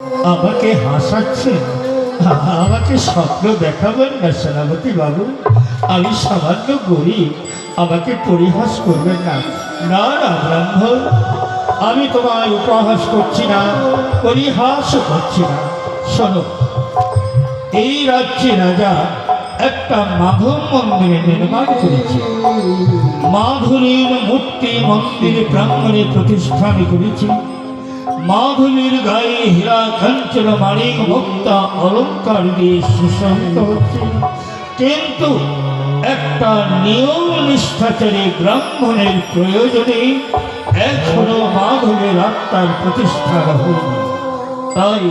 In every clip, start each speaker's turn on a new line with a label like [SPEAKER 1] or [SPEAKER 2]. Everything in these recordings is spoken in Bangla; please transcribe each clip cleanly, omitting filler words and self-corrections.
[SPEAKER 1] আমাকে হাসাচ্ছেন, আমাকে স্বপ্ন দেখাবেন না সেনাপতি বাবু। আমি সামান্য গরিব, আমাকে পরিহাস করবেন না। না না ব্রাহ্মণ, আমি তোমায় উপহাস করছি না, পরিহাসও করছি না। শোনো, এই রাজ্যে রাজা একটা মাধব মন্দিরে নির্মাণ করেছে। মাধুরীর মূর্তি মন্দির প্রাঙ্গণে প্রতিষ্ঠা করেছি। মাধবীর গায়ে হীরা কাঞ্চন মানিক মুক্তা অলঙ্কার দিয়ে সুশোভিত হচ্ছে। কিন্তু একটা নিয়ম নিষ্ঠাচারী ব্রাহ্মণের প্রয়োজনে এখনো মাধবের আত্মার প্রতিষ্ঠা হয়নি। তাই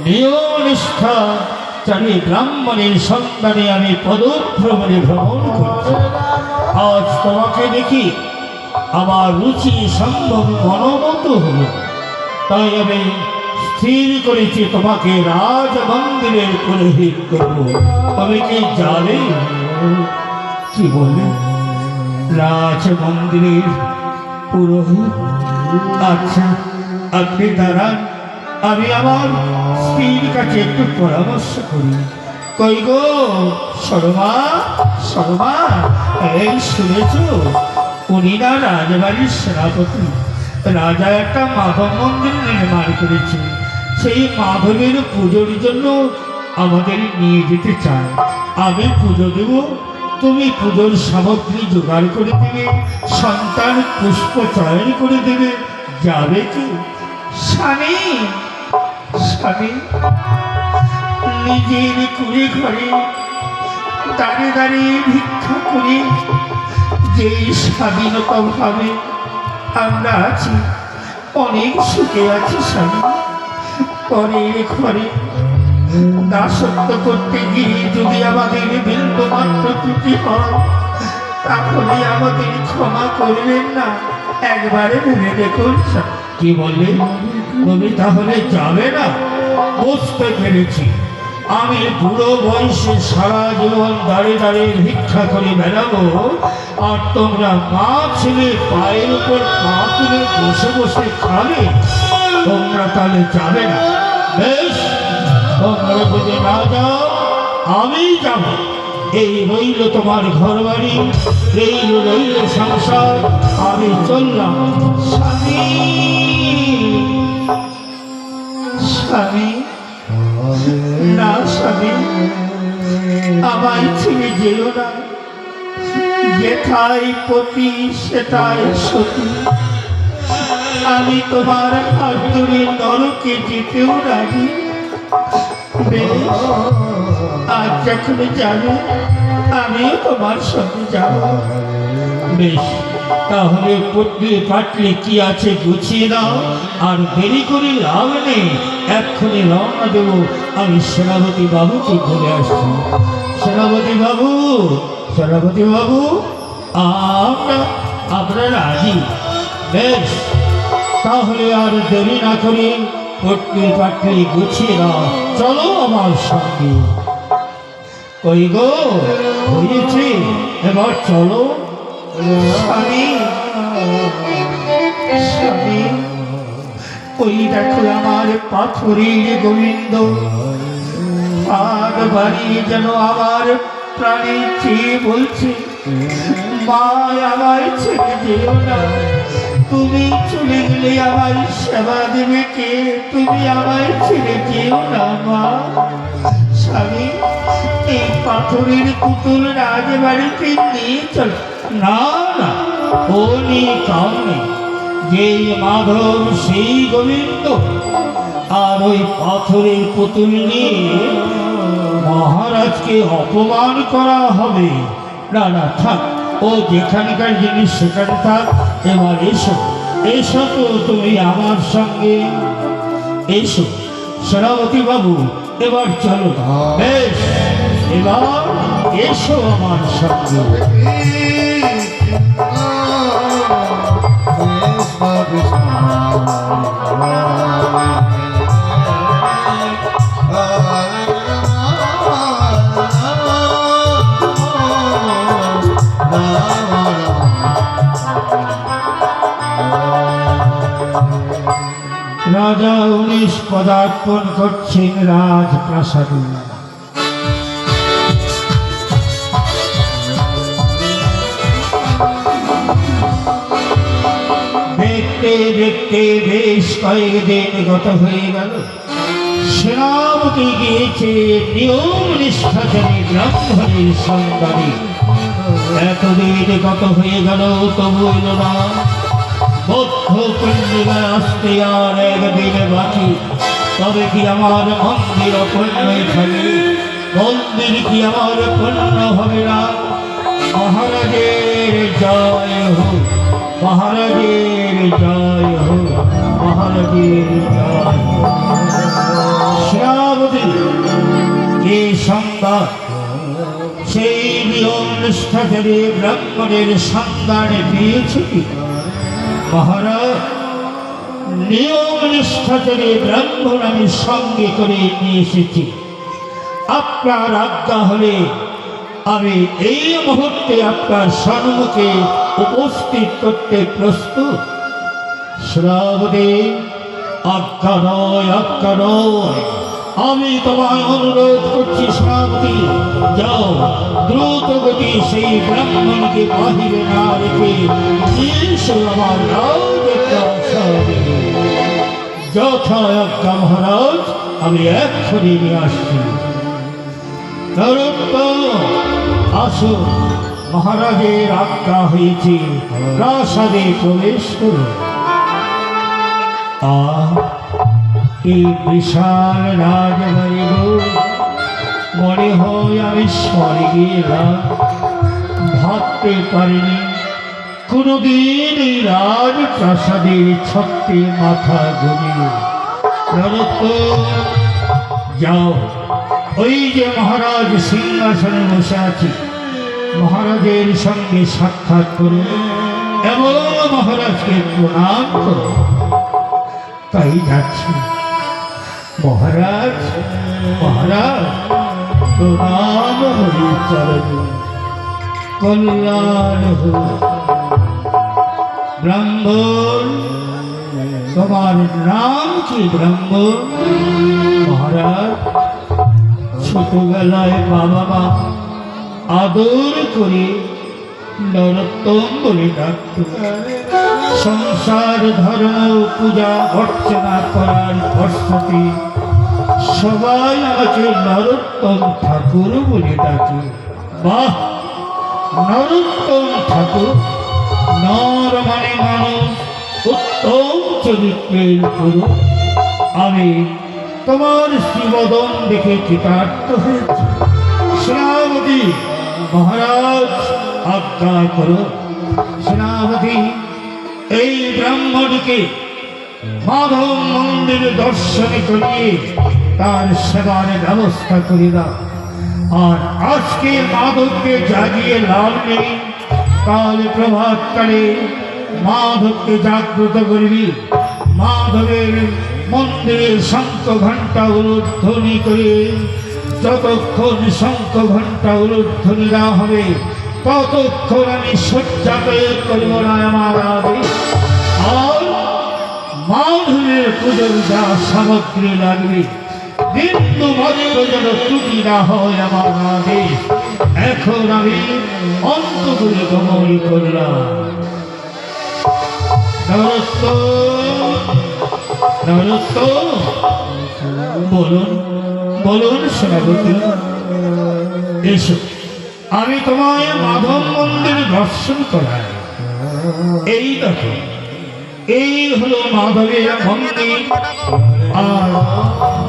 [SPEAKER 1] নিয়ম নিষ্ঠাচারী ব্রাহ্মণের সন্ধানে আমি পদভ্রমণে ভ্রমণ করছি। আজ তোমাকে দেখি আমার রুচি সম্ভব মনোমত হল। তাই আমি স্থির করেছি তোমাকে রাজ মন্দিরের পুরোহিত করব। তবে কি যাবে? কি বলে রাজ মন্দিরের পুরোহিত? আচ্ছা, আপনি দাঁড়ান, আমি আমার স্ত্রীর কাছে একটু পরামর্শ করি। কই গো শর্মা, শর্মা, এই শুনেছ উনি না রাজবাড়ির সেনাপতি। রাজা একটা মাধব মন্দির নির্মাণ করেছে। সেই মাধবের পুজোর জন্য আমাদের নিয়ে যেতে চায়। আমি পুজো দেব, তুমি পুজোর সামগ্রী জোগাড় করে দেবে, সন্তান পুষ্প চয়ন করে দেবে। যাবে কি? স্বামী, স্বামী নিজের কুড়ে ঘরে দাঁড়িয়ে দাঁড়িয়ে ভিক্ষা করে যেই স্বাধীনতা ভাবে আমরা আছি, অনেক সুখে আছি স্বামী। পরের ঘরে দাসত্ব করতে গিয়ে যদি আমাদের বিন্দু মাত্র ত্রুটি হয়, তাহলে আমাদের ক্ষমা করবেন না, একবারে ভেবে দেখুন। কি বললে তুমি? তাহলে যাবে না? বুঝতে পেরেছি। আমি বুড়ো বয়সে সারা জীবন দাঁড়িয়ে দাঁড়িয়ে ভিক্ষা করে বেড়াবো, আর তোমরা মা ছেলে পায়ের উপর পা তুলে বসে বসে খাবে। তোমরা তাহলে যাবে না? বেশ, তোমরা যদি না যাও আমি যাব। এই রইল তোমার ঘর বাড়ি, এই রইল সংসার, আমি চললাম। স্বামী, স্বামী, না স্বামী, আমায় ছেড়ে যেও না। যেথায় পতি সেটাই সতী। আমি তোমার হাত ধরে নরকে যেতেও রাজি। আজ যখন যাবে আমিও তোমার সঙ্গে যাব। বেশ, তাহলে পটলি পাটলি কি আছে গুছিয়ে দাও, আর দেরি করে লাভ নেই। এক্ষুনি রওনা দেব। আমি সেনাপতি বাবুকে ঘুরে আসছি। সেনাপতি বাবু, সেনাপতি বাবু, আপনারা রাজি? বেশ, তাহলে আর দেরি না করে পটলি পাটলি গুছিয়ে দাও, চলো আমার সঙ্গে। কই গো হয়েছে, এবার চলো। স্বামী, স্বামী, ওই দেখো আমার পাথরের গোবিন্দ আর বাড়ি যেন আমার প্রাণে চেয়ে বলছে, মা আমায় ছেড়ে যেও না। তুমি চলে গেলে আমায় সেবা দেবে কে? তুমি আমায় ছেড়ে যেও না মা। স্বামী, এই পাথরের পুতুল রাজবাড়িতে নিয়ে চল। না না, ও নিয়ে কাম নেই। যেই মাধব সেই গোবিন্দ, আর ওই পাথরের পুতুল নিয়ে মহারাজকে অপমান করা হবে। না না, থাক, ও যেখানকার জিনিস সেখানে থাক। এবার এসো, এসো তো তুমি আমার সঙ্গে, এসো সেনাপতি বাবু, এবার চলো। বেশ, এবার এসো আমার সঙ্গে। রাজা 19 পদার্পণ করছেন রাজপ্রাসাদে। দেখতে দেখতে বেশ কয়েকদিন গত হয়ে গেল। সেনাপতি গিয়েছে নিয়ম নিষ্ঠাচারী ব্রাহ্মণের সন্ধানে। এতদিন গত হয়ে গেল, তবু এলো না। বৌদ্ধ পূর্ণিমা আসতে আর একদিন বাকি। তবে কি আমার মন্দির অপূর্ণ থাকবে? মন্দির কি আমার পূর্ণ হবে না? মহারাজের জয় হোক, মহারাজের জয় হোক, মহারাজের জয় হোক। সেনাপতি কে সংবাদ? সেই নিয়ম নিষ্ঠাচারী ব্রাহ্মণের সন্ধানে পেয়েছে কি? মহারাজ, নিয়ম নিষ্ঠাচারী ব্রাহ্মণ আমি সঙ্গে করে নিয়ে এসেছি। আপনার আজ্ঞা হলে আমি এই মুহূর্তে আপনার সম্মুখে উপস্থিত করতে প্রস্তুত। শ্রাবণে আজ্ঞা নয়, আজ্ঞা নয়, আমি তোমায় অনুরোধ করছি শ্রাবণী, যাও দ্রুত গতি সেই ব্রাহ্মণকে বাহিরে না রেখে আমার রাজপ্রাসাদে। যথা আজ্ঞা মহারাজ, আমি এক্ষুনি নিয়ে আসছি। আসো, মহারাজের আজ্ঞা হয়েছে, প্রাসাদে প্রবেশ করো। এই বিশাল রাজবাড়ি মনে হয় আমি স্বর্গে ভাবতে পারিনি কোনদিন এই রাজপ্রাসাদে ছত্রে মাথা ঘুরিয়ে। যাও, ওই যে মহারাজ সিংহাসনে বসে আছে, মহারাজের সঙ্গে সাক্ষাৎ করুন এবং মহারাজকে প্রণাম করুন। তাই যাচ্ছি। মহারাজ, মহারাজ, প্রণাম হরি চরণে, কল্যাণ হোক। ব্রাহ্মণ, তোমার নাম কি ব্রাহ্মণ? মহারাজ, ছোটবেলায় বাবা মা আদর করে নরোত্তম বলে ডাকত। সংসার ধর্ম পূজা অর্চনা করার পশ্চাতে সবাই আমাকে নরোত্তম ঠাকুর বলে ডাকে। বাহ, নরোত্তম ঠাকুর, নর মানে মানুষ, উত্তম চরিত্রের গুরু। আমি তোমার শ্রীবদন দেখে কৃতার্থ হয়েছি। সেনাপতি মহারাজ, আজ্ঞা করো। সেনাপতি, এই ব্রাহ্মণকে মাধব মন্দির দর্শনে করিয়ে তার সেবার ব্যবস্থা করে দাও। আর আজকে মাধবকে জাগিয়ে লাভ নেই, কাল প্রভাতকালে মাধবকে জাগ্রত করবি। মাধবের মন্দিরের শঙ্খ ঘণ্টা উলুধ্বনি করে যতক্ষণ শঙ্খ ঘণ্টা উলুধ্বনি না হবে ততক্ষণ আমি শয্যাতে করব না আমার আদেশ। আর মাধবের পুজোর যা সামগ্রী লাগবে বিন্দু মাত্র যেন ত্রুটি না হয় আমার আদেশ। এখন আমি অন্তপুরে গমন করলাম। বলুন, বলুন সেনাপতি। এসো, আমি তোমায় মাধব মন্দির দর্শন করাই। এই দেখো, এই হলো মাধবের মন্দির। আর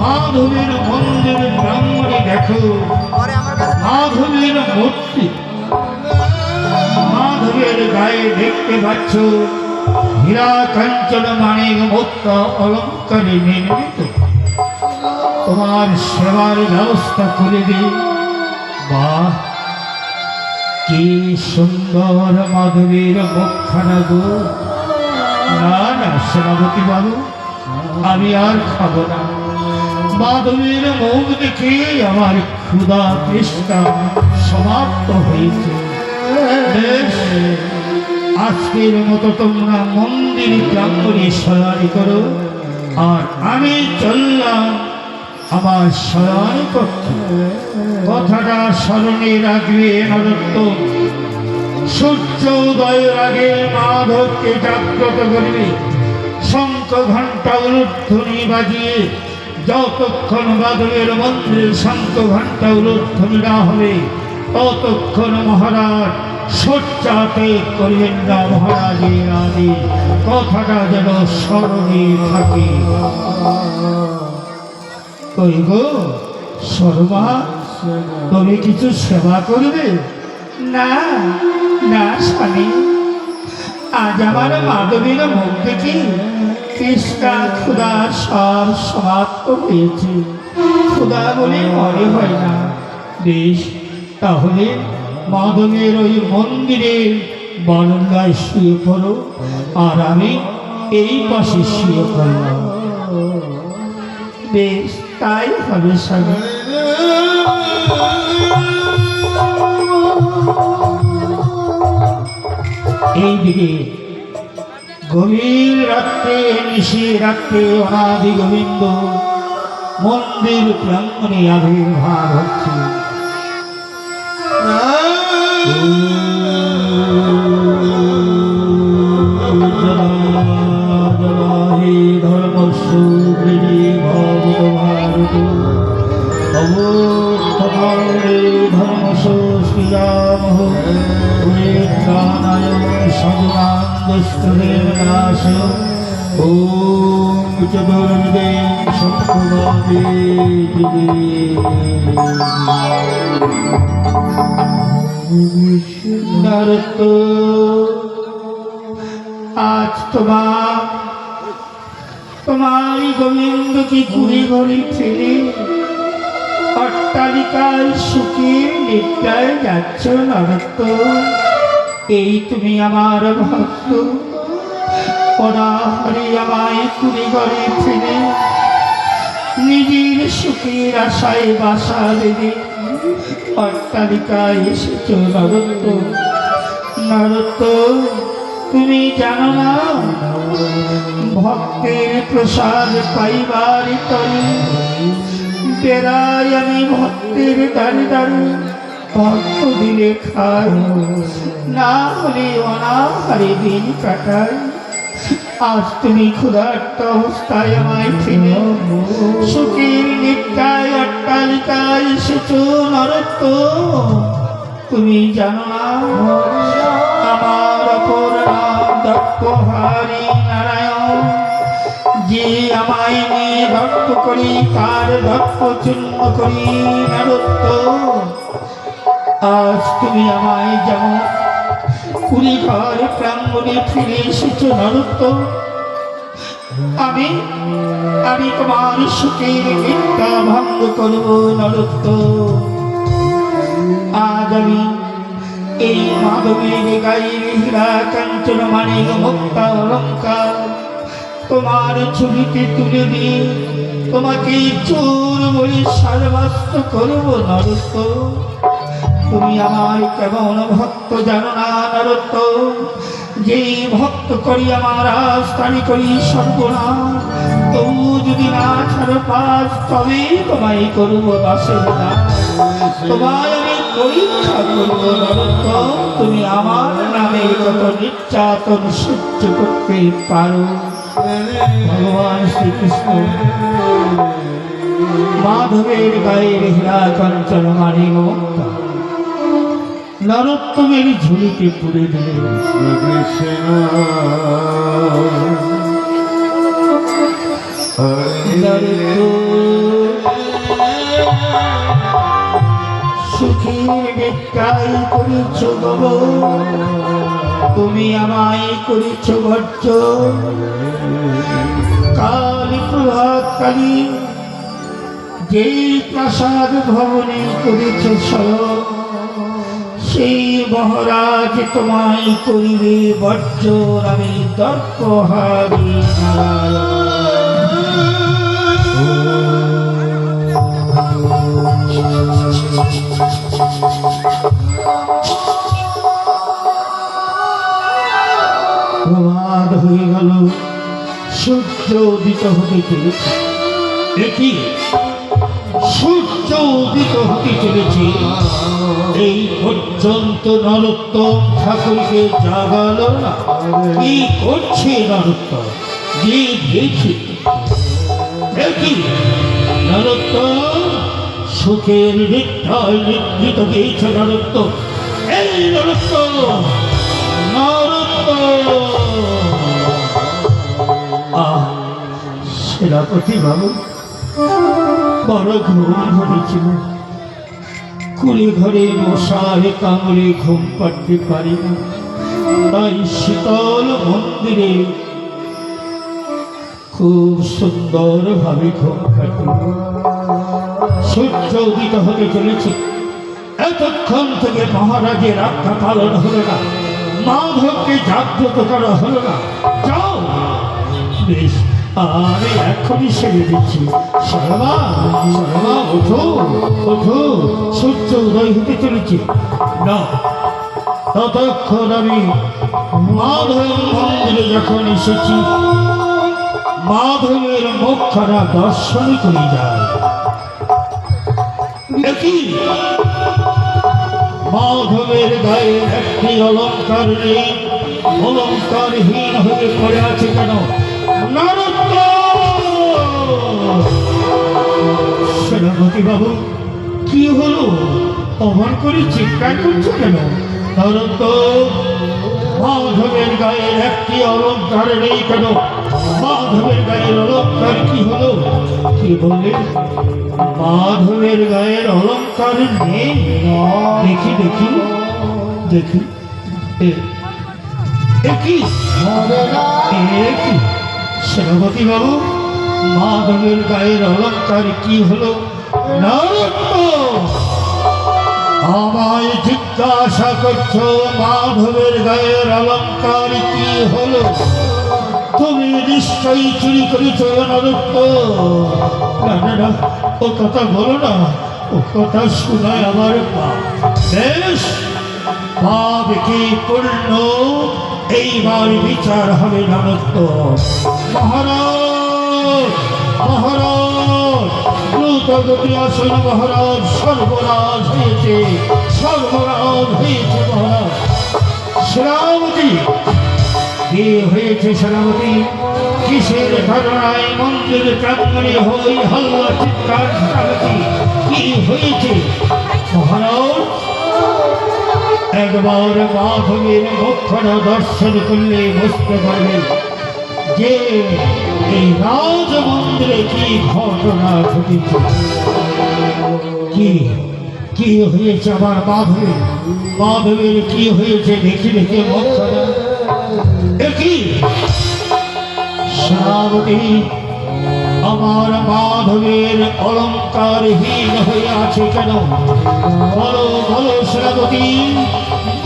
[SPEAKER 1] মাধবের মন্দির ব্রাহ্মণে দেখো মাধবের মূর্তি। মাধবের গায়ে দেখতে পাচ্ছ হীরা কাঞ্চন মানিক মুক্ত অলঙ্কারে নির্মিত। তোমার সেবার ব্যবস্থা করে দিই। বাহ, কি সুন্দর মাধবের মুখখানা গো। না না সেনাপতি বাবু, আমি আর খাবো না। মাধবের মুখ দেখে আমার ক্ষুধা তৃষ্ণা সমাপ্ত হয়েছে। আজকের মতো তোমরা মন্দির প্রাঙ্গণে শয়ন করো, আর আমি চললাম আমার শয়ন কক্ষে। কথাটা স্মরণে রাখবে নরোত্তম। সূর্য উদয়ের আগে মাধবকে জাগ্রত করবে। শঙ্খ ঘণ্টা উলুধ্বনি বাজিয়ে যতক্ষণ মাধবের মন্দিরে শঙ্খ ঘণ্টা উলুধ্বনি না হবে ততক্ষণ মহারাজ শয্যাতে করবেন না মহারাজের আগে। কথাটা যেন স্মরণে থাকে। কই গো শর্মা, তুমি কিছু সেবা করবে? না না স্বামী, আজ আমার মাধবীর মুখ দেখি কৃষ্ণা ক্ষুধা সব সমাপ্ত হয়েছে। ক্ষুধা বলে মনে হয় না। বেশ, তাহলে মাধবের ওই মন্দিরে বারান্দায় শুয়ে পড়ো, আর আমি এই পাশে শুয়ে পড়লাম। বেশ, তাই হবে স্বামী। এইদিকে গভীর রাত্রে নিশি রাত্রে অনাদি গোবিন্দ মন্দির প্রাঙ্গণে আবির্ভাব হচ্ছে। হে ধর্মসুগ্রী ভগত ভারত অবস্থরে ধর্মসু শ্রীরাম পুরেত্রাণায় সগুণাং দুষ্টদেব নাশ। ওম চতুর্দেব সত্যভাবে নারদ, আজ তোমার গোবিন্দ কি ঘুরে ঘুরে ফিরে অট্টালিকায় সুখে নিদ্রায় যাচ্ছ নারদ? এই তুমি আমার ভক্ত, অনাহারে আমায় ঘুরে ঘুরে ফিরে নিজের সুখের আশায় বাসা বেঁধে অট্টালিকায় এসেছ নারদ। নারদ, তুমি জানো না ভক্তের প্রসাদ পাইবার তরে বেড়াই আমি ভক্তের দাঁড়ে দাঁড়ে। ভক্ত দিলে খাই, না হলে অনাহারে দিন কাটাই। আজ তুমি ক্ষুধার্ত অবস্থায় আমায় ফিরে সুখের নিদ্রায় অট্টালিকায় এসেছ নারদ। তুমি জানো না আমার অপর নাম দক্ষহারি নারায়ণ। যে আমায় নিয়ে দক্ষ করি তার দক্ষ চূর্ণ করি নারদ। আজ তুমি আমায় যেমন কুড়ি ঘর প্রাঙ্গণে ফিরে এসেছ নারদ, আমি তোমার সুখের নিদ্রা ভঙ্গ করব নারদ। আজ আমি এই মাধবের গায়ের হীরা কাঞ্চন মানিক মুক্তা অলঙ্কার তোমার ছবিতে তুলে দিয়ে তোমাকে চোর বলে সাব্যস্ত করব নারদ। তুমি আমার কেমন ভক্ত জানো না নারদ? যেই ভক্ত করি আমার আস্থানি করি সর্বনাশ, তবু যদি না ছাড়ো পাস তবে তোমায় করব দাসের দাস। তোমায় আমি পরীক্ষা করব নারদ, তুমি আমার নামে কত নির্যাতন সহ্য করতে পারো। ভগবান শ্রীকৃষ্ণ মাধবের গায়ের হীরা কাঞ্চন মানিক মুক্তা নরোত্তমের ঝুলিতে পুরে দিলেন। সুখের নিদ্রায় করেছ গব, তুমি আমায় করেছ ভর্য। কাল প্রভাত কালী যেই প্রাসাদ ভবনে করেছ শয়ন, সেই মহারাজ তোমায় করিবে বর্জন। আমি দর্পহারি প্রভাত হয়ে গেল, সূর্য উদিত হতে চলেছে। দেখি সূর্য উদিত হতে চলেছে, এই পর্যন্ত নরোত্তম ঠাকুরকে জাগালো না। কি করছে নরোত্তম? যে দেখি দেখি নরোত্তম সুখের নিদ্রায় নিদ্রিত গিয়েছে নরোত্তম। এই নরোত্তম, নরোত্তম! সেনাপতি বাবু বড় ঘুম ধরেছিল, কুড়ি ঘরে মশায় কামড়ে ঘুম পাড়তে পারি না, তাই শীতল মন্দিরে খুব সুন্দর ভাবে ঘুম কাটি। সূর্য উদিত হতে চলেছে, এতক্ষণ থেকে মহারাজের আজ্ঞা পালন হলো না, মাধবকে জাগ্রত করা হলো না। যাও, বেশ, আরে এখনই সেরে দিচ্ছি। শর্মা, শর্মা, ওঠো ওঠো, সূর্য উদয় হতে চলেছে। না, ততক্ষণ আমি মাধব মন্দিরে যখন এসেছি, মাধবের মুখখানা দর্শন করে যায়। দেখি মাধবের গায়ে একটি অলঙ্কার নেই, অলঙ্কারহীন হয়ে পড়ে আছে কেন? সেনাপতি বাবু, কি হলো? অমন করে চিৎকার করছো কেন? মাধবের গায়ের একটি অলঙ্কার নেই কেন? মাধবের গায়ের অলঙ্কার কি হলো? কি বলে? মাধবের গায়ের অলঙ্কার নেই? দেখি দেখি দেখি, দেখি সেনাপতি বাবু, মাধবের গায়ের অলঙ্কার কি হলো? আমায় জিজ্ঞাসা করছো মাধবের গায়ের অলঙ্কার কি হলো? তুমি নিশ্চয়ই চুরি করেছো নরোত্তম। না না না, ও কথা বলো না, ও কথা শোনায় আমার পাপ। বেশ, পাপ কি পূর্ণ, এইবার বিচার হবে নরোত্তম। মহারাজ, মহারাজ, দ্রুতগতি আসুন মহারাজ, সর্বনাশ হয়েছে, সর্বনাশ হয়েছে মহারাজ। সেনাপতি, কি হয়েছে সেনাপতি? কিসের ধারণায় মন্দির প্রাঙ্গণে হই হাল্লা চিৎকার? সেনাপতি, কি হয়েছে মহারাজ? একবার মাধবের মুখখানা দর্শন করলে বুঝতে পারবেন যে এই রাজ মন্দিরে কি ঘটনা ঘটেছে। কি কি হয়েছে আমার মাধবের? মাধবের কি হয়েছে? দেখি দেখি মুখখানা দেখি। সেনাপতি, আমার মাধবের অলঙ্কারহীন হয়ে আছে কেন? বলো বলো সেনাপতি,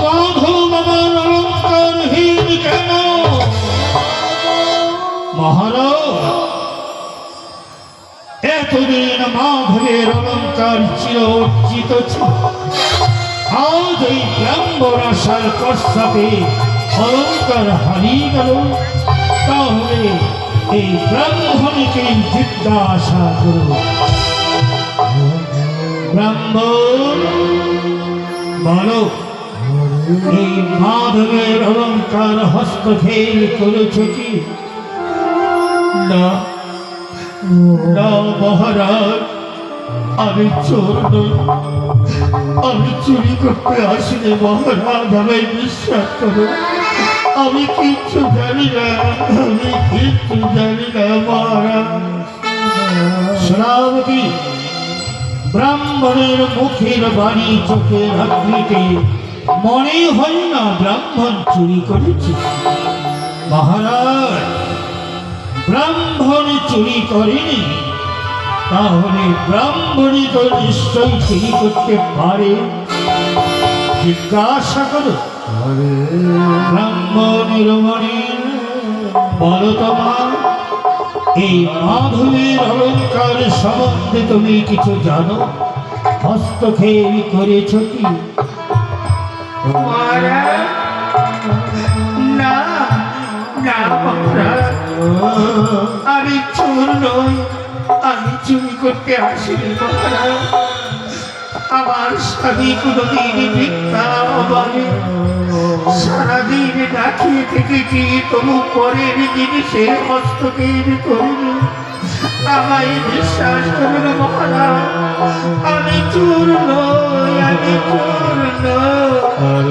[SPEAKER 1] মাধব আমার অলঙ্কারহীন কেন? মহারাজ, এতদিন মাধবের অলঙ্কার চির অর্জিত ছিল, আজ এই ব্রাহ্মণ আসার পশ্চাতে অলঙ্কার হারিয়ে গেল। তাহলে এই ব্রাহ্মণকে জিজ্ঞাসা করো। ব্রাহ্মণ, বলো, এই মাধবের অলঙ্কার হস্তক্ষেপ করেছ কি? না না মহারাজ, আমি চোর নই, আমি চুরি করতে আসিনি মহারাজ, আমায় বিশ্বাস করো, আমি কিচ্ছু জানি না, আমি কিচ্ছু জানি না মহারাজ। সেনাপতি, ব্রাহ্মণের মুখের বাণী চোখের আকৃতি মনে হয় না ব্রাহ্মণ চুরি করেছে। মহারাজ, ব্রাহ্মণ চুরি করেনি, তাহলে ব্রাহ্মণই তো নিশ্চয়ই চুরি করতে পারে। জিজ্ঞাসা করো ব্রাহ্মণের মনে, বলো তোমার এই মাধবের অলঙ্কার সম্বন্ধে তুমি কিছু জানো? হস্তক্ষেপ করেছ কি?
[SPEAKER 2] না না মহারাজ,
[SPEAKER 1] আমি চোর নই, আমি চুরি করতে আসিনি মহারাজ। আমার স্বামী কোনোদিন মিথ্যা অভাবে সারাদিন না খেয়ে থেকেছি, তবু পরের জিনিসের হস্তক্ষেপ করিনি। আমায় বিশ্বাস করুন মহারাজ, আমি চোর নই, আমি চোর নই।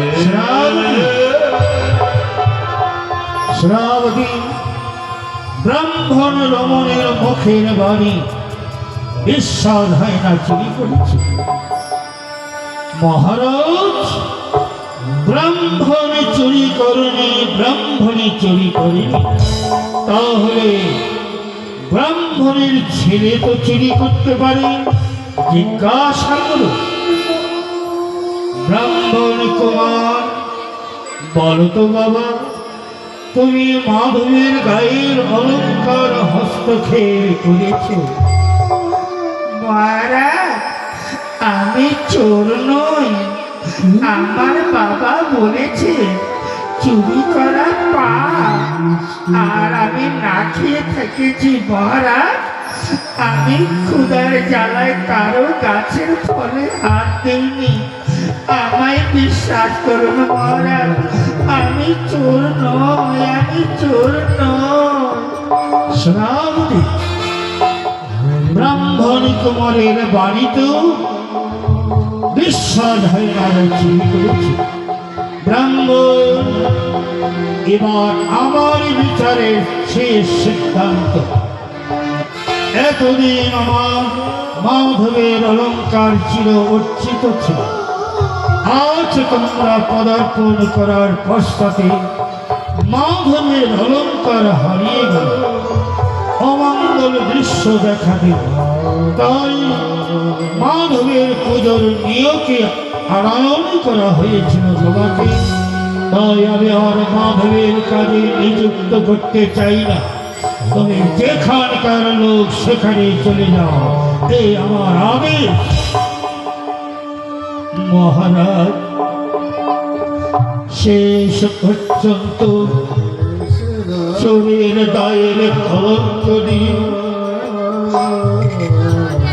[SPEAKER 1] শ্রাবতী ব্রাহ্মণ রমণের মুখের বাণী বিশ্বাস হয় না চুরি করেছি। মহারাজ, ব্রাহ্মণে চুরি করেনি, ব্রাহ্মণী চুরি করেনি, তাহলে ব্রাহ্মণের ছেলে তো চুরি করতে পারে? জিজ্ঞাসা করো। ব্রাহ্মণ কুমার, বলো তো বাবা, তুমি মাধবের গায়ের অলঙ্কার হস্তক্ষেপ করেছ? মহারাজ, আমি চোর নই, আমার বাবা বলেছে চুরি করা পাপ, আর আমি না খেয়ে থেকেছি মহারাজ। আমি ক্ষুধার জ্বালায় কারো গাছের ফলে হাত দিইনি। আমায় বিশ্বাস করুন মহারাজ, আমি চোর নই, আমি চোর নই। শ্রাবতী ব্রাহ্মণ কুমারের বাড়িতেও বিশ্বাস হয় না চুরি করেছি। ব্রাহ্মণ, এবার আমার বিচারের শেষ সিদ্ধান্ত। এতদিন আমার মাধবের অলঙ্কার চির অর্চিত ছিল, আজ তোমরা পদার্পণ করার পশ্চাতে মাধবের অলঙ্কার হারিয়ে গেল, অমঙ্গল দৃশ্য দেখা দিল। তাই মাধবের পুজোর নিয়মকে আড়ায়ন করা হয়েছিল তোমাকে। তাই আমি আর মাধবের কাজে নিযুক্ত করতে চাই না। তুমি যেখানকার লোক সেখানে চলে যাও, এই আমার আদেশ। মহারাজ, শেষ পর্যন্ত চোরের দায়ের কলঙ্ক দিয়ে,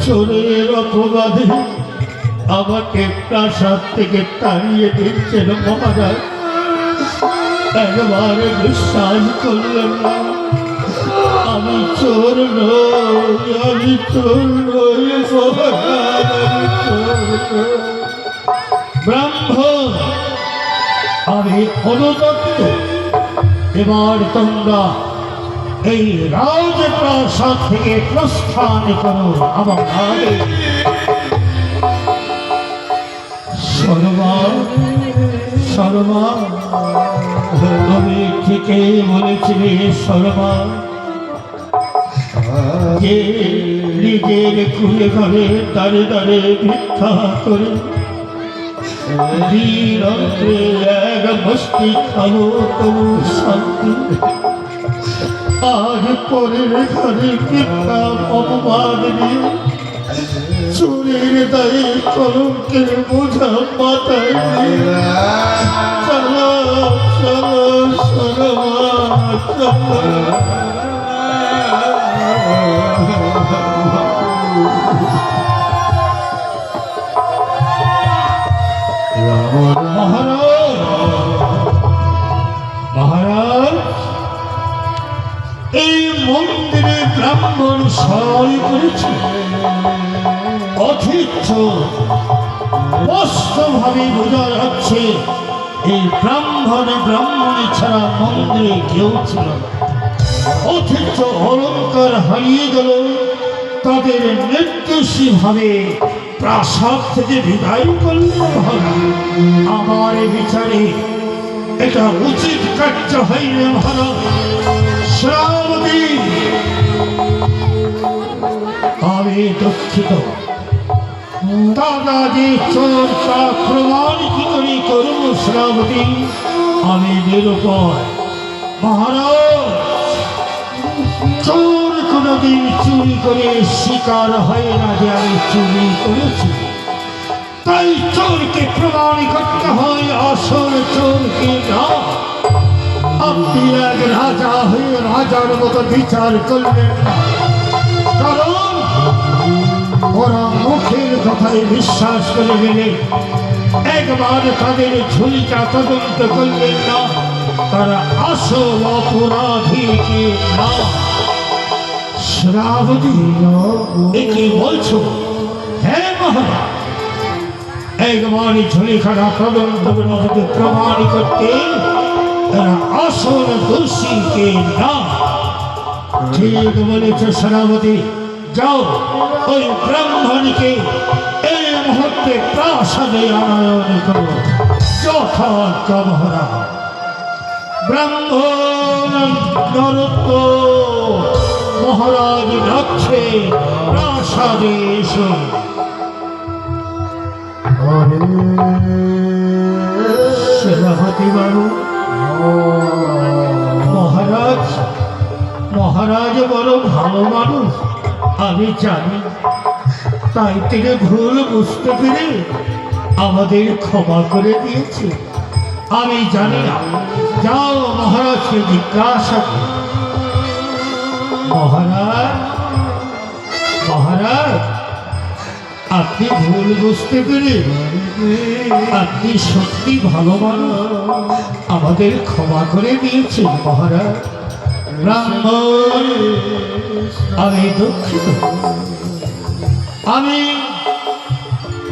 [SPEAKER 1] চোরের অপবাদে আমাকে প্রাসাদ থেকে তাড়িয়ে দিচ্ছেন মহারাজ। একবার বিশ্বাস করলেন না, আমি চোর নই, আমি চোর নই মহারাজ, আমি চোর নই। ব্রাহ্মণ, আমি অনুতপ্ত। এবার তোমরা এই রাজপ্রাসাদ থেকে প্রস্থান করো আমার আগে। শর্মা, শর্মা, তুমি ঠিকই বলেছিলে শর্মা, যে নিজের কুলে ঘরে দাঁড়ে দাঁড়ে ভিক্ষা করে দিনন্ত্রে এক বস্তি খাবো তবু শান্তি, আজ পরের ঘরে ভিক্ষা অপবাদ দিয়ে চোরের দায়ে কলঙ্কের বোঝা মাথায় দিয়ে চলো চলো চলো। মহারাজ, এই মন্দিরে ব্রাহ্মণ সয় করেছে, অথচ স্পষ্টভাবে বোঝা যাচ্ছে এই ব্রাহ্মণী ছাড়া মন্দিরে কেউ ছিল না। অথচ অলঙ্কার হারিয়ে গেল, তাদের নির্দোষী ভাবে প্রাসাদ থেকে বিদায় করলেন। আমার বিচারে এটা উচিত কার্য হইলে মহারাজ। শ্রাবতী, আমি দুঃখিত, দাদা যে চোর তা প্রমাণ কি করে করব শ্রাবতী? আমি নিরুপায়। মহারাজ, চোর কোনদিন চুরি করে স্বীকার হয় না যে আমি চুরি করেছি, তাই চোরকে প্রমাণ করতে হয়, আসল চোরকে না। আপনি এক রাজা হয়ে রাজার মতো বিচার করলেন না, কারণ ওরা মুখের কথায় বিশ্বাস করে গেলে একবার তাদের ঝুলিটা তদন্ত করলেন না, তারা আসল অপরাধী কি না। শ্রাবতী, একে বলছো? হ্যাঁ মহারাজ, একবার ঝুলিখানা তদন্ত করে যদি প্রমাণ করতে তারা আসল দোষী কে না। ঠিক বলেছে শ্রাবতী, যাও ওই ব্রাহ্মণকে এই মুহূর্তে প্রাসাদে আনয়ন করো যথার্থ মহারাজ। ব্রাহ্মণ নরত্ব মহারাজ যাচ্ছে প্রাসাদে এসো। সেনাপতি বাবু, মহারাজ মহারাজ বড় ভালো মানুষ আমি জানি, তাই তিনি ভুল বুঝতে পেরে আমাদের ক্ষমা করে দিয়েছে। আমি জানি না, যাও মহারাজকে জিজ্ঞাসা করো। মহারাজ মহারাজ, আপনি ভুল বুঝতে পেরে আপনি সত্যি ভালো মানুষ, আমাদের ক্ষমা করে দিয়েছেন মহারাজ। ব্রাহ্মণ, আমি দুঃখিত, আমি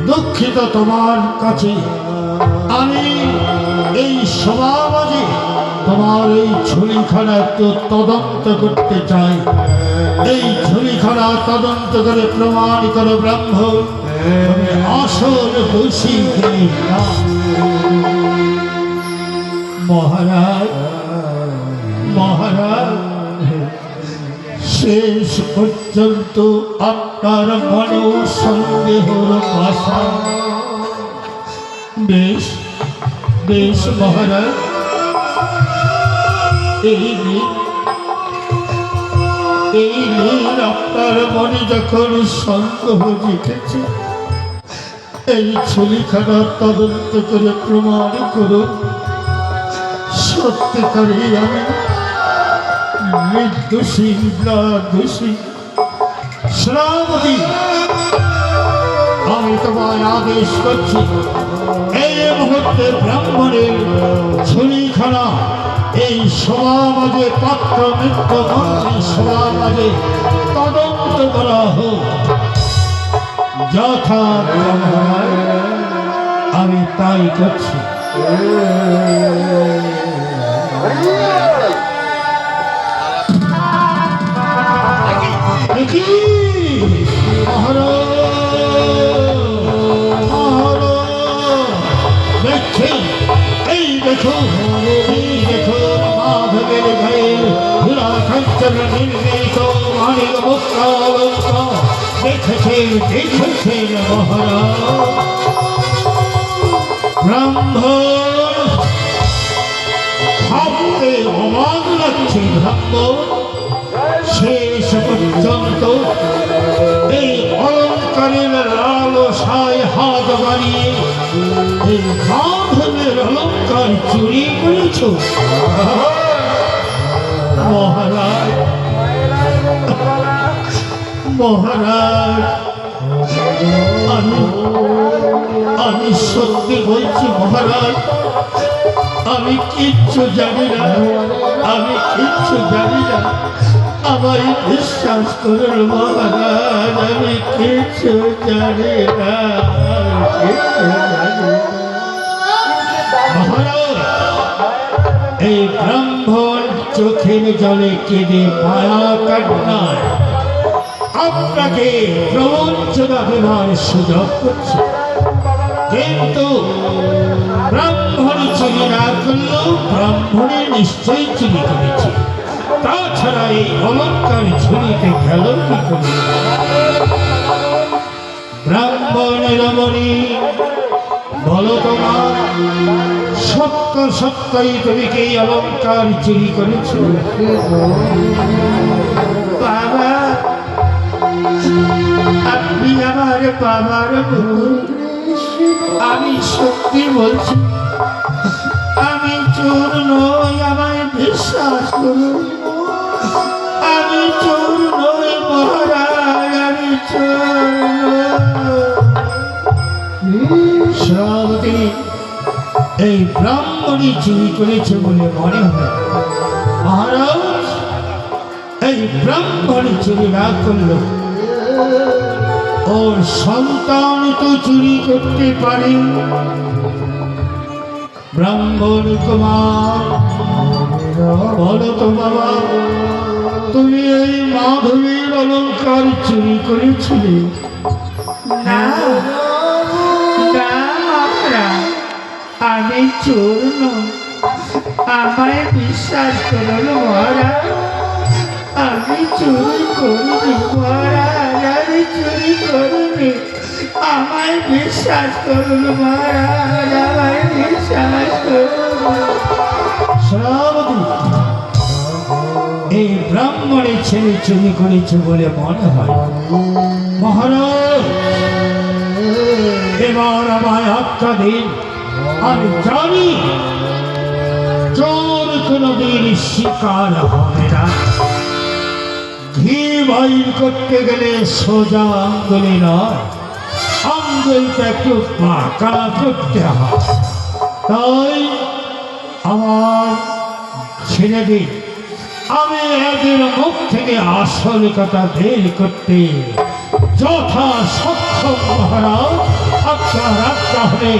[SPEAKER 1] দুঃখিত তোমার কাছে। আমি এই সমাজে তোমার এই ঝুলিখানা একটু তদন্ত করতে চাই। এই ঝুলিখানা তদন্ত করে প্রমাণ করো ব্রাহ্মণ আসল দোষী কে না। মহারাজ মহারাজ, শেষ পর্যন্ত আপনার মনে সন্দেহর ভাষা। বেশ বেশ মহারাজ, এই নীল আপনার মনে যখন সন্দেহ জিতেছে, এই ছুরিখানা তদন্ত করে প্রমাণ করুন সত্যিকারই আমি নির্দোষী না দোষী। শ্রাবতী, আমি তোমায় আদেশ করছি, এই মুহূর্তে ব্রাহ্মণের ছুরিখানা এই সমাজে পাত্র মিত্র মন্ত্রী সমাজে তদন্ত করা হোক যথার্থ। আমি তাই করছি। এই দেখো মাধবের গায়ের পুরা কাঞ্চন নির্মিত মানিক মুক্তা দেখেছেন মহারাজ। ব্রাহ্মণ, ভাবতে অবাক লাগছে ব্রাহ্মণ, শেষ পর্যন্ত এই অলঙ্কারের লালসায় হাত বাড়িয়ে এই মাধবের অলঙ্কার চুরি করেছ মহারাজ। মহারাজ, আমি সত্যি বলছি মহারাজ, আমি কিচ্ছু জানি না, আমি কিচ্ছু জানি না, আমায় বিশ্বাস করুন মহারাজ, আমি কিচ্ছু জানি না, মহারাজ। এই ব্রাহ্মণ চোখের জলে কেঁদে মায়া কান্নায় আপনাকে প্রবঞ্চনা দেওয়ার সুযোগ করছে, কিন্তু ব্রাহ্মণ চুরি না করলেও ব্রাহ্মণের নিশ্চয়ই চুরি করেছে। তাছাড়া এই অলঙ্কার ঝুলিতে গেল কি করে? ব্রাহ্মণ রমণী, বলো তোমার সত্য সত্যই তুমি কি এই অলঙ্কার চুরি করেছ? বাবা, আপনি আমার বাবার বন্ধু, আমি সত্যি বলছি, আমি চোর নই, আমায় বিশ্বাস করুন। আমি চোর নই মহারাজ, আমি চোর নই। শ্রাবতী, এই ব্রাহ্মণী চুরি করেছে বলে মনে হয়। মহারাজ, এই ব্রাহ্মণী চুরি না করলো, ওর সন্তান তো চুরি করতে পারে। ব্রাহ্মণ কুমার, বলো তো বাবা, তুমি এই মাধবীর অলঙ্কার চুরি করেছিলে? না না মহারাজ, আমি চোর নই, আমায় বিশ্বাস করুন মহারাজ, আমি চুরি করিনি মহারাজ, আমি চুরি করিনি, আমায় বিশ্বাস করুন মহারাজ, আমায় বিশ্বাস করুন। শ্রাবতী, এই ব্রাহ্মণের ছেলে চুরি করেছে বলে মনে হয়। মহারাজ, এবার আমায় আত্মা দিন। আমি জানি চোর কোনদিন শিকার হবে না। ঘি বাইর করতে গেলে সোজা আঙ্গুলে নয়, আঙ্গুলটা একটু পাকা করতে হয়। তাই আমার ছেড়ে দিন, আমি এদের মুখ থেকে আসল কথা বের করতে যথা সক্ষম মহারাজ। আপনার আজ্ঞা হলে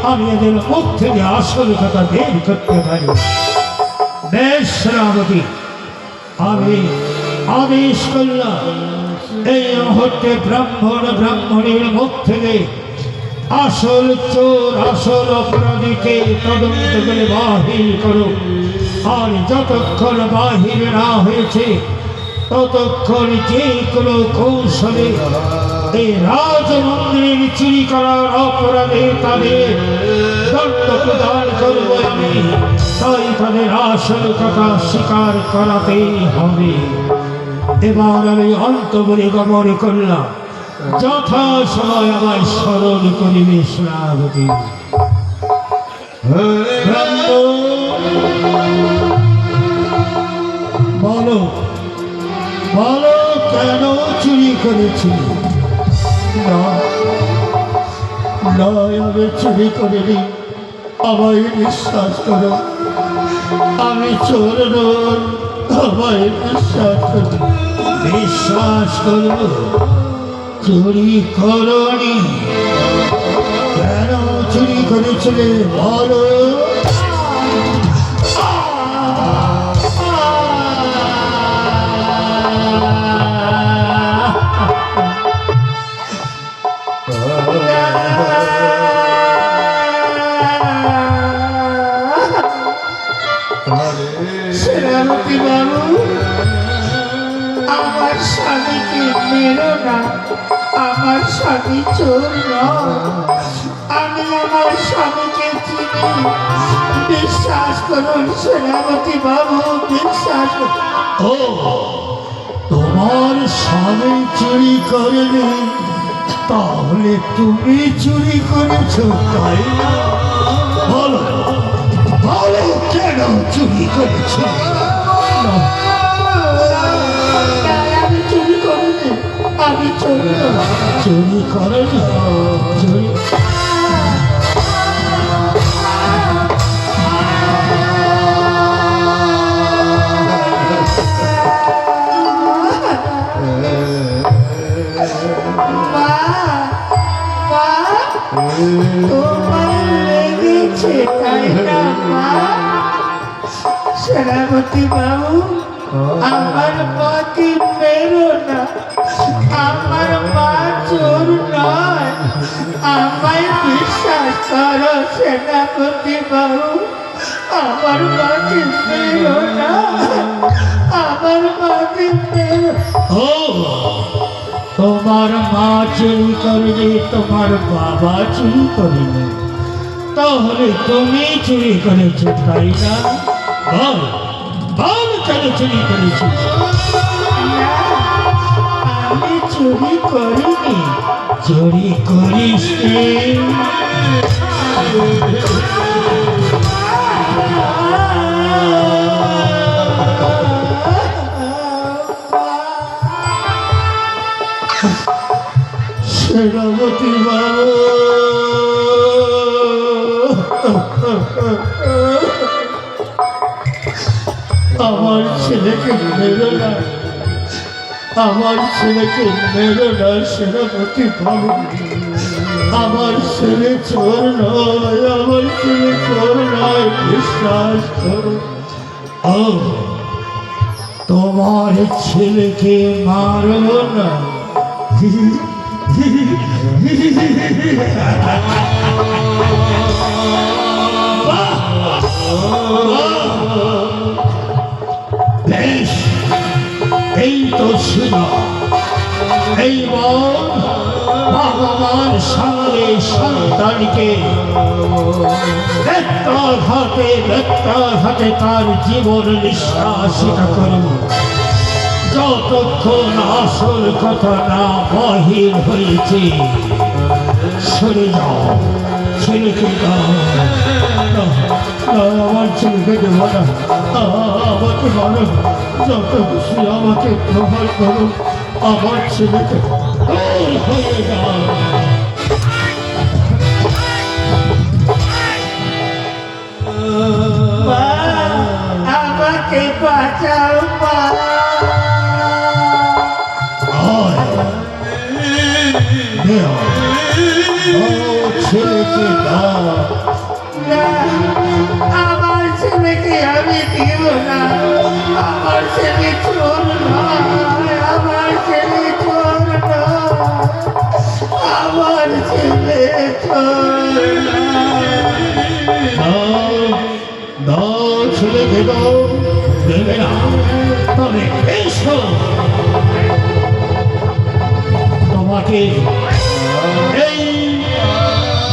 [SPEAKER 1] আমি এদের মুখ থেকে আসল কথা বের করতে পারি। বেশ শ্রাবতী, আমি আদেশ করলাম, এই মুহূর্তে ব্রাহ্মণের মুখ থেকে আসল চোর, আসল অপরাধীকে তদন্ত করে বাহির করো। আর যতক্ষণ বাহির না হয়েছে ততক্ষণ যে কোনো কৌশলে এই রাজমন্দিরের চুরি করার অপরাধে তাদের দণ্ড প্রদান করবো আমি। তাই তাদের আসল কথা স্বীকার করাতেই হবে। এবার আমি অন্তরে গমন করলাম, যথা সময় আমায় স্মরণ করিবে শ্রাবতী। বলো বলো, কেন চুরি করেছি? নয়, আমি চুরি করিনি, আমায় বিশ্বাস করো, আমি চোর নই, আমায় বিশ্বাস করো। বিশ্বাস করো? চুরি করনি, কেন চুরি করেছিলে বলো? সেনাপতি বাবু, আমার স্বামীকে মেরো না, আমার স্বামী চোর নয়, আমি আমার স্বামীকে চিনি, বিশ্বাস করুন সেনাপতি বাবু, বিশ্বাস করুন। ও, তোমার স্বামী চুরি করেনি, তাহলে তুমি চুরি করেছো তাই না? বলো বলো, কেন চুরি করেছো? আমি চুরি করিনি, আমি চুরি করিনি, চুরি তোমার লেগেছে তাই না মা? সেনাপতি বাবু, আমার মাকে মেরো না, আমার মা চোর নয়, আমায় বিশ্বাস করো সেনাপতি বাবু, আমার মাকে মেরো না, আমার মাকে মেরো। ও, তোমার মা চুরি করেনি, তোমার বাবা চুরি করেনি, তাহলে তুমি চুরি করেছো তাই না? বল বল, কেন চুরি করেছি? আমি চুরি করিনি, চুরি করিস নি। সেনাপতি বাবু, আমার ছেলেকে মেরো না, আমার ছেলেকে মেরো না সেনাপতি বাবু। আমার ছেলে চোর নয়, আমার ছেলে চোর নয়, বিশ্বাস করো। ও তোমার ছেলেকে মারো না। বেশ, এই তো ছিল এই ভগবান সামনে সন্তানকে ব্যক্তাঘাতে তার জীবন নিঃশ্বাসিত করব, যতক্ষণ আসল কথা না বাহির হয়েছে। সরে যাও, ছেলেকে দাও। আমার ছেলেকে দেব না, আমাকে মানো, যত খুশি আমাকে প্রহার করো, আমার ছেলেকে হয়ে যাও। আমাকে বাঁচাও মা। ছেলেকে দাও। আমার ছেলেকে আমি দিব না, আমার ছেলে চোর নয়, আমার ছেলে চোর নয়, আমার ছেলে চোর দাও। ছেলেকে দাও। দেবে না তবে এসো, তোমাকে এই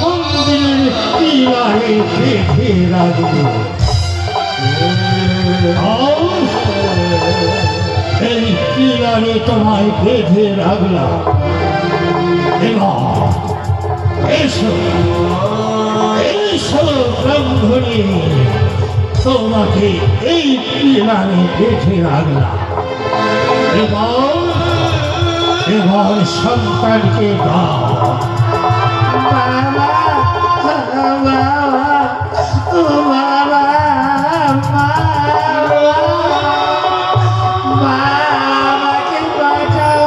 [SPEAKER 1] মন্দিরের পিলারে বেঁধে রাখবো। এই পিলারে তোমায় বেঁধে রাখলাম। এবার এসো, এসো ব্রাহ্মণী, তোমাকে এই পিলারে বেঁধে রাখলাম। এবার সন্তানকে দাও। বাবা, বাবা, ও বাবা, বাবাকে বাঁচাও।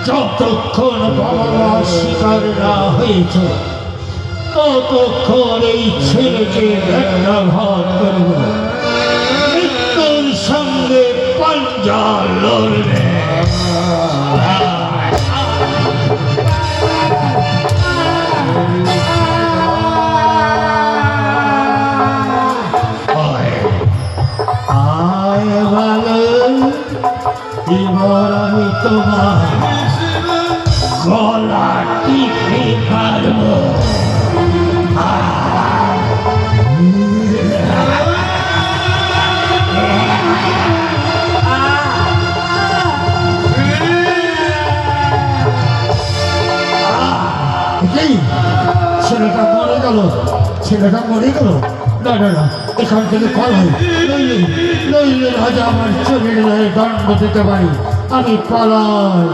[SPEAKER 1] যতক্ষণ বাবা শিকার না হয়েছে, ততক্ষণ এই ছেলেকে ব্যক্তাঘাত করব, মৃত্যুর সঙ্গে পাঞ্জা লড়বে। আয় ভালো, এবার আমি তোমার গলা টিপে পারবো। ছেলেটা মরে গেল, ছেলেটা মরে গেল। না না না, এখান থেকে পালাই, নইলে রাজা আমার চোখের গায়ে দণ্ড দিতে পারি। আমি পালাই।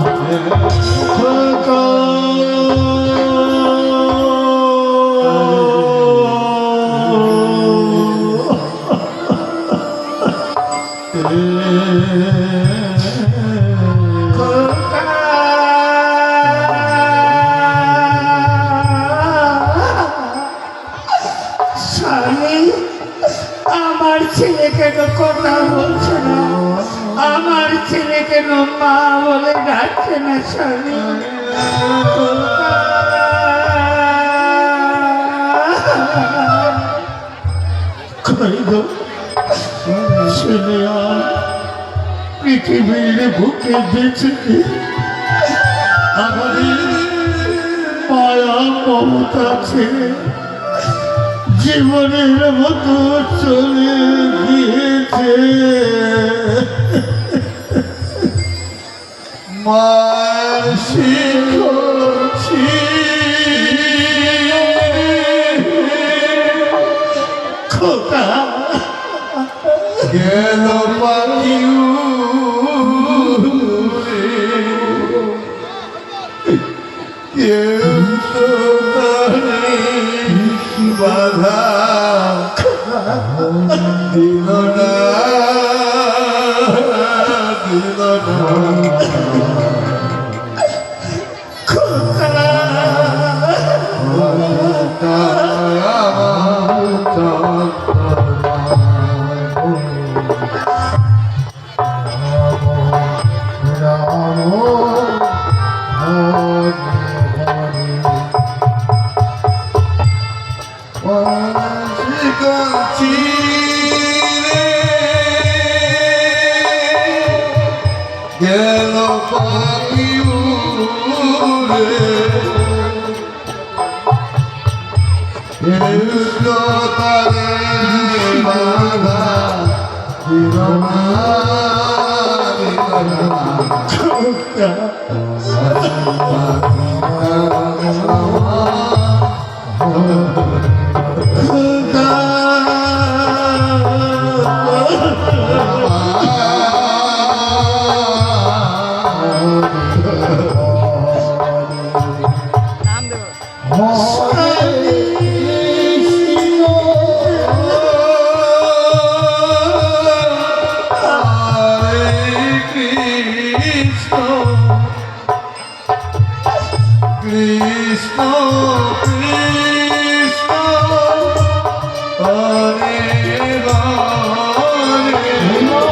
[SPEAKER 1] আমার ছেলে কেন কথা বলছে না, আমার ছেলে কেন মা বলে ডাকছে না? স্বামী, ছেলে আর পৃথিবীর বুকে বেঁচে আমাদের মায়া মমতা ছেড়ে জীবনের মতো চলে গিয়েছে। মার শিখছি খোকা গেল পাখি উড়ে, কেউ তো তারে বাধা দিল না, দিল না। গেল পাখি উড়ে, তারে বাধা দিল না, কৃষ্ণ কৃষ্ণ হরে হরে হরে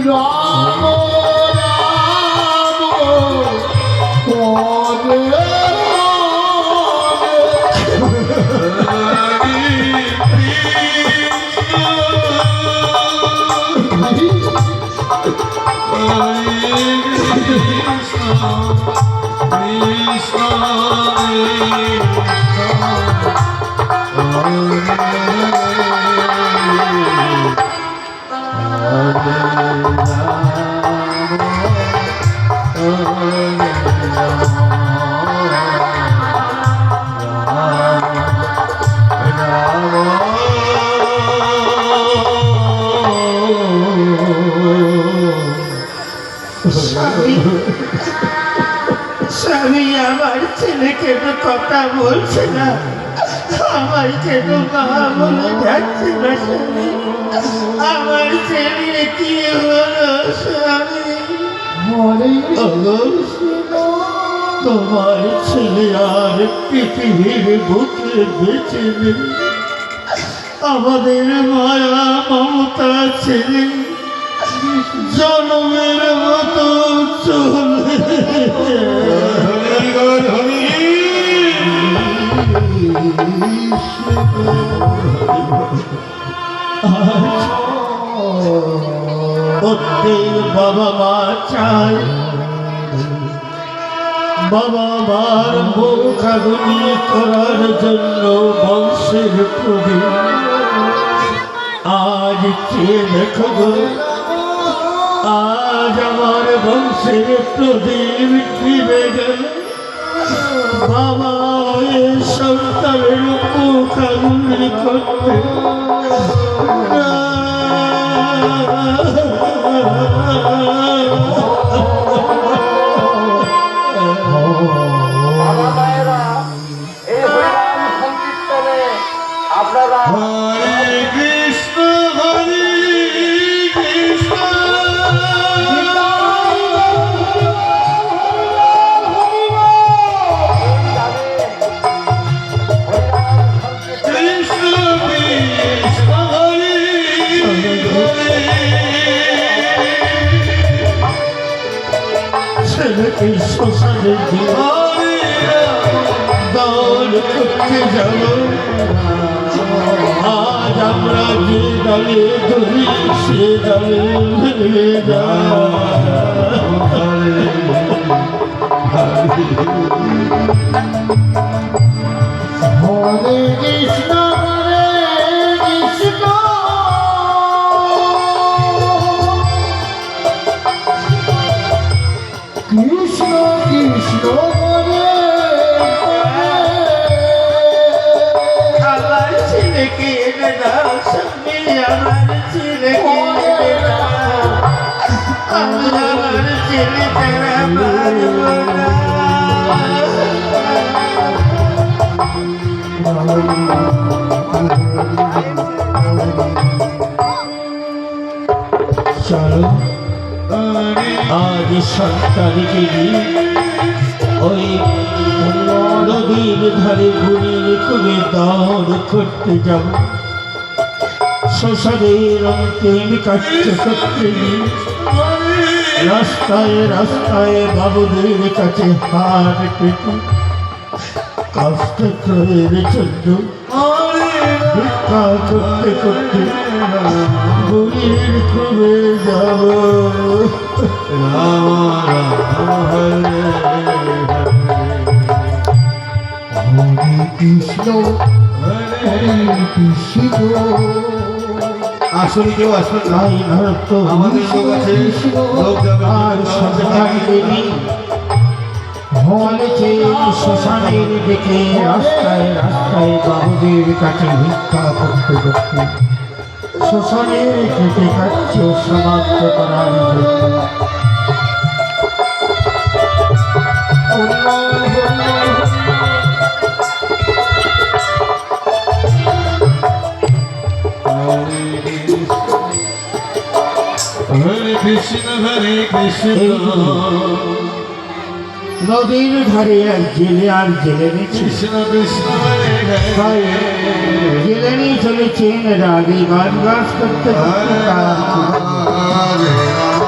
[SPEAKER 1] রাম হরে স্বামী আমার ছেলেকে তো কথা বলছে না, আমার ছেলে মা বলে যাচ্ছে না। আমার ছেলে কি হলো স্বামী? তোমার ছেলে আর পৃথিবীর বুকে বেঁচে নেই। আমাদের মায়া মমতা ছেলে জন্মের মতো চলে প্রত্যেক বাবা মা চায় বাবা মার মুখাগুলি করার জন্য বংশের প্রদীপ। আজ চেয়ে দেখো গো, আজ আমার বংশের প্রদীপ নিভে গেল। বাবা এ সন্তানের মুখাগুলি করতে হরে কৃষ্ণ হরে কৃষ্ণ কৃষ্ণ কৃষ্ণ হরে হরে। ছেলেকে শ্মশানে দৌড় করতে যাব। আজ আমরা যে দলে ধরি সে দলে ভেঙে হরে কৃষ্ণ হরে কৃষ্ণ কৃষ্ণ কৃষ্ণ হরে আমার ছেলেকে এনে দাও স্বামী, আমার ছেলেকে এনে দাও। আমি আমার ছেলে ছাড়া বাঁচব না। চলো আজ সন্তানকে নিয়ে ওই নদীর ধারে ঘুরিয়ে খুবই দৌড় করতে যাব। শ্মশানের অন্তিম কার্য করতে গিয়ে রাস্তায় রাস্তায় বাবুদের কাছে হাত পেতে কষ্ট করে জন্য ভিক্ষা করতে করতে বুড়ির খুবে যাব। রাম রাম হরে হরে কৃষ্ণ হরে কৃষ্ণ। আসলে কেউ আসলে নাই ভক্ত আমাদের লোক আছে, লোক যাবে আর সন্তান দেবী হলেছে শ্মশানের দিকে রাস্তায় রাস্তায় বাবুদের কাছে ভিক্ষা করতে করতে শ্মশানের কেটে কাটছ সমাপ্ত করার জন্য।
[SPEAKER 2] হরে কৃষ্ণ হরে কৃষ্ণ।
[SPEAKER 1] নদীর ধারে এক জেলে আর জেলেনি
[SPEAKER 2] কৃষ্ণ কৃষ্ণ হরে হরে।
[SPEAKER 1] জেলেনি চলেছেন রাগে গান গাছ করতে করতে তার